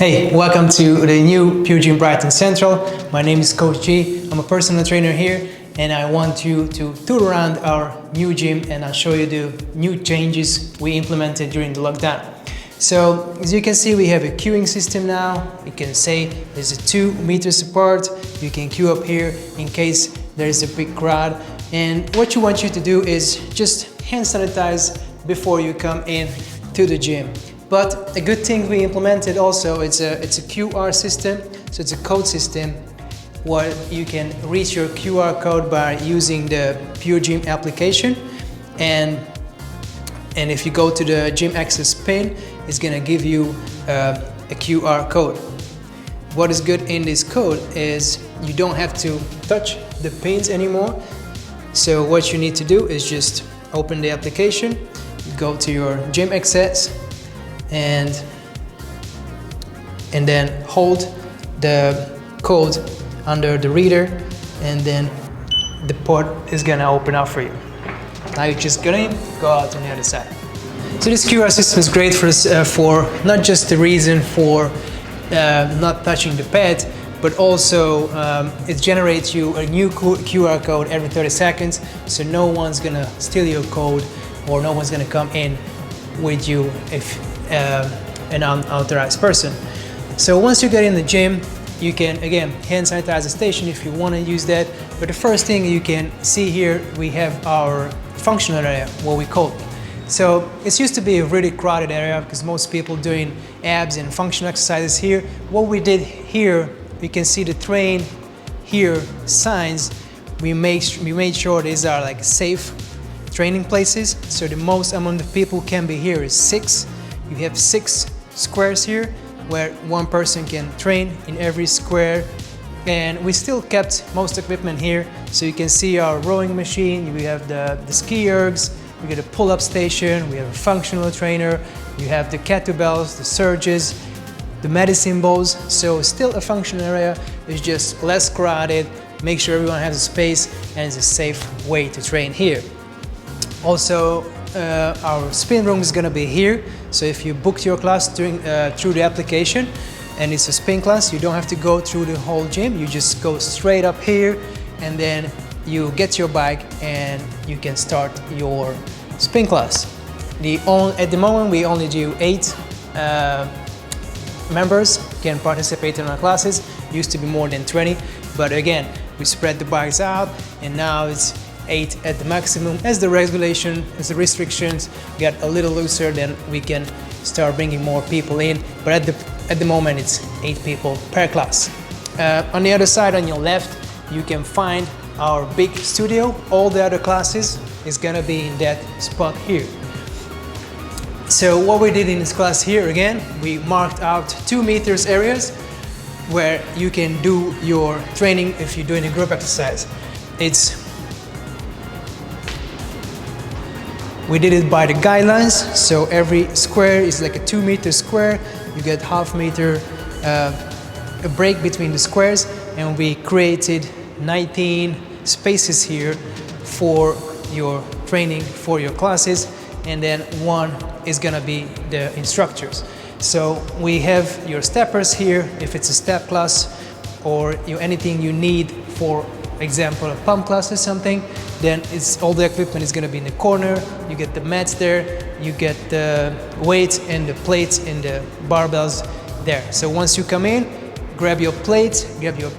Hey, welcome to the new PureGym Brighton Central. My name is Coach G. I'm a personal trainer here and I want you to tour around our new gym and I'll show you the new changes we implemented during the lockdown. So as you can see, we have a queuing system now. You can say there's a 2 meters apart. You can queue up here in case there's a big crowd. And what you want you to do is just hand sanitize before you come in to the gym. But a good thing we implemented also, it's a QR system, so it's a code system where you can reach your QR code by using the PureGym application, and if you go to the gym access pin, it's gonna give you a QR code. What is good in this code is you don't have to touch the pins anymore. So what you need to do is just open the application, go to your gym access, and then hold the code under the reader, and then the port is gonna open up for you. Now you just go in, go out on the other side. So this QR system is great for not just the reason for not touching the pad, but also it generates you a new QR code every 30 seconds, so no one's gonna steal your code or no one's gonna come in with you if an unauthorized person. So once you get in the gym, you can again hand sanitize the station if you want to use that. But the first thing you can see here, we have our functional area, what we call it. So it used to be a really crowded area because most people doing abs and functional exercises here. What we did here, you can see the train here signs. We made sure these are like safe training places. So the most amount of people can be here is 6. You have 6 squares here where one person can train in every square, and we still kept most equipment here. So you can see our rowing machine, we have the ski ergs, we got a pull-up station, we have a functional trainer, you have the kettlebells, the surges, the medicine balls. So still a functional area, it's just less crowded, make sure everyone has a space, and it's a safe way to train here. Also, our spin room is going to be here, so if you booked your class through the application and it's a spin class, you don't have to go through the whole gym. You just go straight up here and then you get your bike and you can start your spin class. At the moment we only do 8 members can participate in our classes. Used to be more than 20, but again we spread the bikes out and now it's 8 at the maximum. As the restrictions get a little looser, then we can start bringing more people in. But at the moment, it's 8 people per class. On the other side, on your left, you can find our big studio. All the other classes is gonna be in that spot here. So what we did in this class here, again, we marked out 2 meters areas where you can do your training if you're doing a group exercise. We did it by the guidelines, so every square is like a 2 meter square. You get half meter a break between the squares, and we created 19 spaces here for your training, for your classes, and then one is gonna be the instructors. So we have your steppers here, if it's a step class or anything you need, for example a pump class or something, then all the equipment is going to be in the corner. You get the mats there, you get the weights and the plates and the barbells there. So once you come in, grab your plate, grab your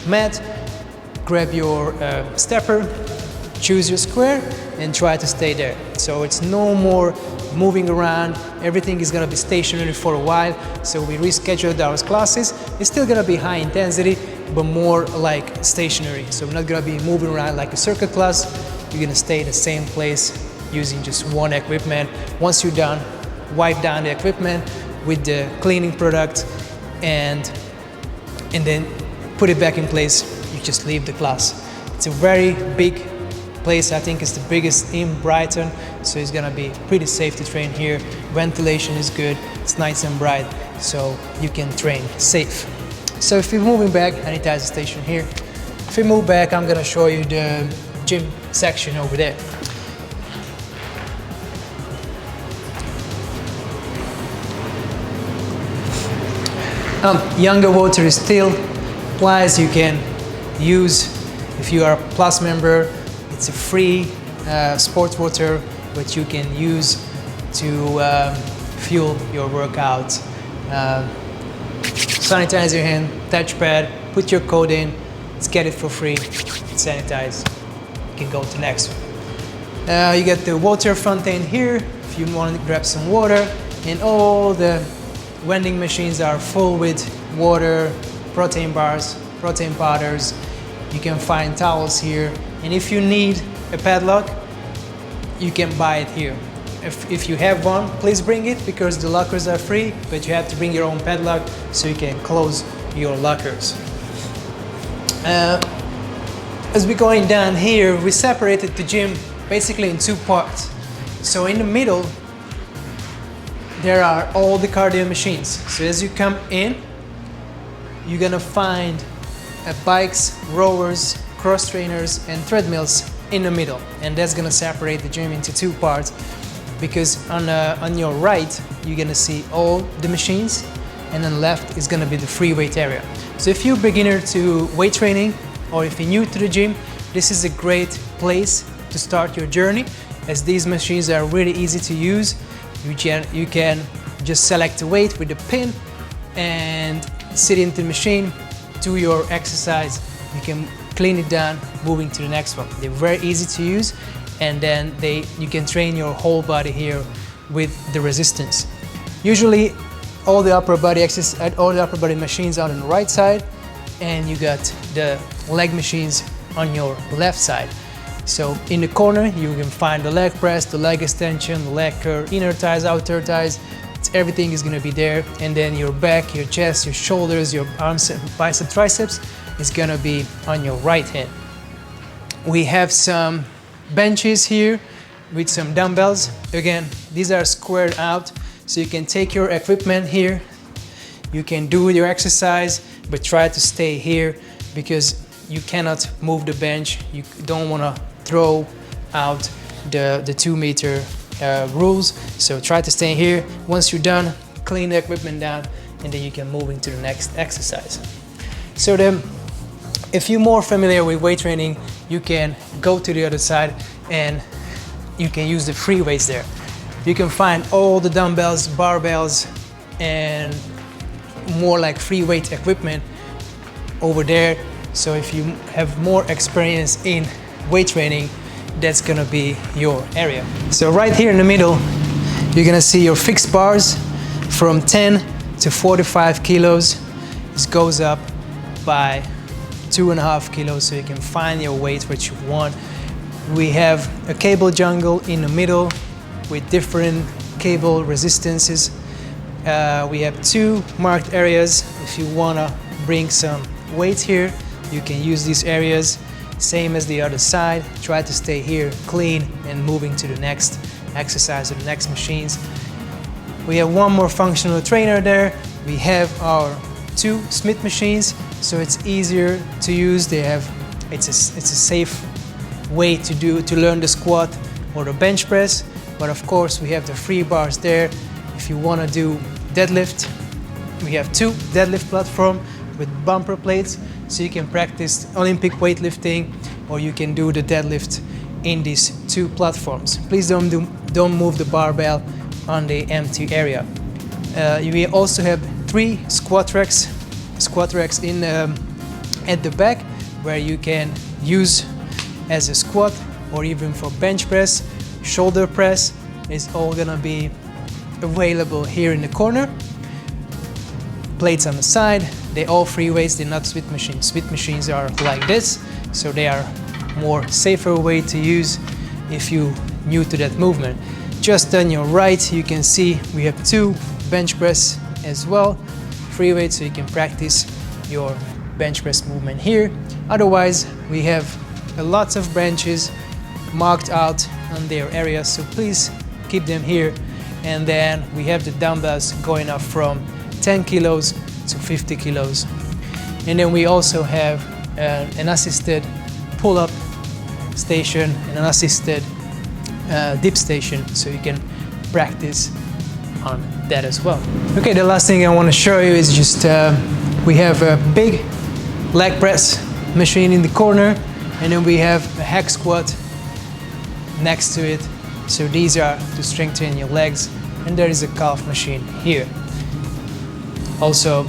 mat, grab your stepper, choose your square and try to stay there. So it's no more moving around, everything is going to be stationary for a while. So we rescheduled our classes. It's still going to be high intensity, but more like stationary. So we're not going to be moving around like a circuit class. You're going to stay in the same place using just one equipment. Once you're done, wipe down the equipment with the cleaning product and then put it back in place. You just leave the class. It's a very big place. I think it's the biggest in Brighton, so it's gonna be pretty safe to train here. Ventilation is good, it's nice and bright, so you can train safe. So if you're moving back, sanitize the station here. If we move back, I'm gonna show you the gym section over there. Younger water is still supplies you can use if you are a Plus member. It's a free sports water which you can use to fuel your workout. Sanitize your hand, touchpad, put your code in, let's get it for free, sanitize. You can go to the next one. You get the water fountain here if you want to grab some water, and all the vending machines are full with water, protein bars, protein powders. You can find towels here, and if you need a padlock, you can buy it here. If you have one, please bring it because the lockers are free, but you have to bring your own padlock so you can close your lockers. As we're going down here, we separated the gym basically in two parts. So in the middle, there are all the cardio machines. So as you come in, you're gonna find bikes, rowers, cross trainers, and treadmills in the middle. And that's gonna separate the gym into two parts, because on your right, you're gonna see all the machines, and on the left is gonna be the free weight area. So if you're a beginner to weight training, or if you're new to the gym, this is a great place to start your journey, as these machines are really easy to use. You can just select a weight with the pin and sit into the machine, do your exercise. You can clean it down, moving to the next one. They're very easy to use, and then you can train your whole body here with the resistance. Usually all the upper body machines are on the right side, and you got the leg machines on your left side. So in the corner you can find the leg press, the leg extension, the leg curl, inner thighs, outer thighs. Everything is going to be there, and then your back, your chest, your shoulders, your arms, bicep, triceps is going to be on your right hand. We have some benches here with some dumbbells. Again, these are squared out, so you can take your equipment here. You can do your exercise, but try to stay here because you cannot move the bench. You don't want to throw out the 2 meter rules, so try to stay here. Once you're done, clean the equipment down, and then you can move into the next exercise. So then, if you're more familiar with weight training, you can go to the other side and you can use the free weights there. You can find all the dumbbells, barbells, and more like free weight equipment over there. So if you have more experience in weight training, that's gonna be your area. So right here in the middle, you're gonna see your fixed bars from 10 to 45 kilos. This goes up by 2.5 kilos, so you can find your weight what you want. We have a cable jungle in the middle with different cable resistances. We have 2 marked areas. If you wanna bring some weights here, you can use these areas. Same as the other side. Try to stay here clean and moving to the next exercise or the next machines. We have 1 more functional trainer there. We have our 2 Smith machines, so it's easier to use. It's a safe way to learn the squat or the bench press. But of course we have the free bars there. If you want to do deadlift, we have 2 deadlift platforms with bumper plates, so you can practice Olympic weightlifting, or you can do the deadlift in these 2 platforms. Please don't move the barbell on the empty area. We also have 3 squat racks in at the back, where you can use as a squat or even for bench press, shoulder press. It's all gonna be available here in the corner. Plates on the side. They're all free weights, they're not Smith machines. Smith machines are like this, so they are more safer way to use if you're new to that movement. Just on your right, you can see we have 2 bench press as well, free weights, so you can practice your bench press movement here. Otherwise, we have lots of benches marked out on their areas, so please keep them here. And then we have the dumbbells going up from 10 kilos to 50 kilos. And then we also have an assisted pull-up station and an assisted dip station, so you can practice on that as well. Okay, the last thing I want to show you is just we have a big leg press machine in the corner, and then we have a hack squat next to it. So these are to strengthen your legs, and there is a calf machine here. Also,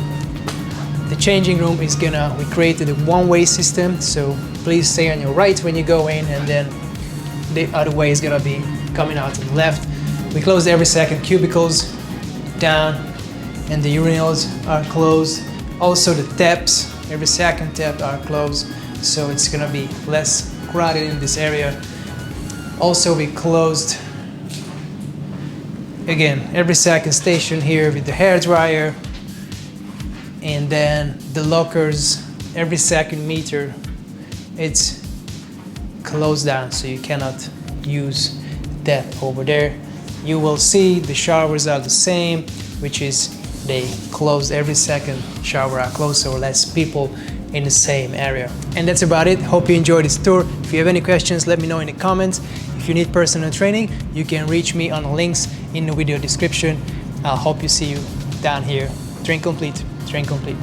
the changing room is we created a one-way system, so please stay on your right when you go in, and then the other way is gonna be coming out to the left. We closed every second cubicles down, and the urinals are closed. Also the taps, every second tap are closed, so it's gonna be less crowded in this area. Also we closed, again, every second station here with the hair dryer, and then the lockers, every second meter, it's closed down, so you cannot use that over there. You will see the showers are the same, which is they close every second shower are closed, so less people in the same area. And that's about it. Hope you enjoyed this tour. If you have any questions, let me know in the comments. If you need personal training, you can reach me on the links in the video description. I'll hope you see you down here. Train complete. Train complete.